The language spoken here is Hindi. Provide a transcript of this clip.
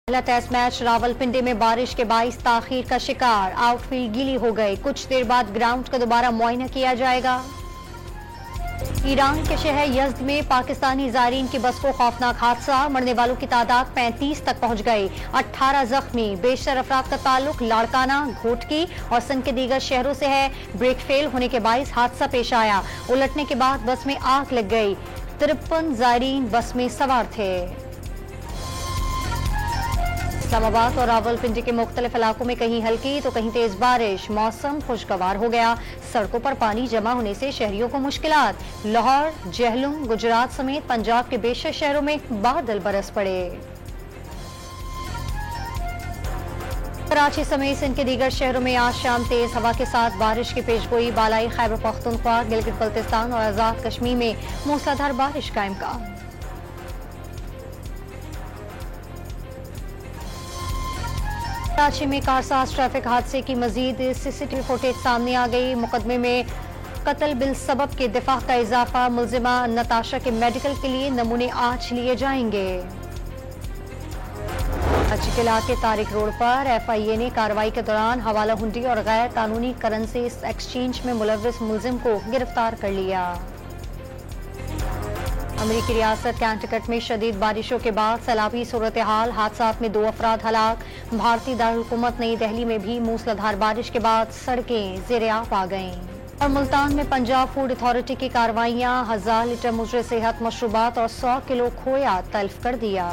पहला टेस्ट मैच रावलपिंडी में बारिश के बाइस ताखीर का शिकार। आउटफील्ड गीली हो गई। कुछ देर बाद ग्राउंड का दोबारा मुआयना किया जाएगा। ईरान के शहर यज़्द में पाकिस्तानी ज़ायरीन की बस को खौफनाक हादसा। मरने वालों की तादाद 35 तक पहुंच गई। 18 जख्मी। बेशतर अफराद का ताल्लुक लाड़काना, घोटकी और सन के दीगर शहरों से है। ब्रेक फेल होने के बाइस हादसा पेश आया। उलटने के बाद बस में आग लग गई। 53 ज़ायरीन बस में सवार थे। इस्लामाबाद और रावलपिंडी के मुख्तलिफ इलाकों में कहीं हल्की तो कहीं तेज बारिश। मौसम खुशगवार हो गया। सड़कों पर पानी जमा होने से शहरियों को मुश्किलात। लाहौर, जहलुम, गुजरात समेत पंजाब के बेशतर शहरों में बादल बरस पड़े। कराची समेत सिंध के दीगर शहरों में आज शाम तेज हवा के साथ बारिश की पेशगोई। बालाई खैबर पख्तूनख्वा, गिलगित बल्तिस्तान और आजाद कश्मीर में मूसलाधार बारिश का इम्कान। कराची में कारसाज ट्रैफिक हादसे की मजीद सीसीटीवी फुटेज सामने आ गई। मुकदमे में कत्ल बिल सबब के दिफा का इजाफा। मुलजिमा नताशा के मेडिकल के लिए नमूने आज लिए जाएंगे। कराची के इलाके तारिक रोड पर FIA ने कार्रवाई के दौरान हवाला हुंडी और गैर कानूनी करेंसी एक्सचेंज में मुलव्विस मुलजिम को गिरफ्तार कर लिया। अमरीकी रियासत कैंटकट में शदीद बारिशों के बाद सैलाबी सूरत हाल। हादसात में 2 अफराद हलाक। भारतीय दारुल-हुकूमत नई दिल्ली में भी मूसलाधार बारिश के बाद सड़कें ज़ेर-ए-आब आ गईं। और मुल्तान में पंजाब फूड अथॉरिटी की कार्रवाइयां। 1000 लीटर मुजरे सेहत मशरूबात और 100 किलो खोया तल्फ कर दिया।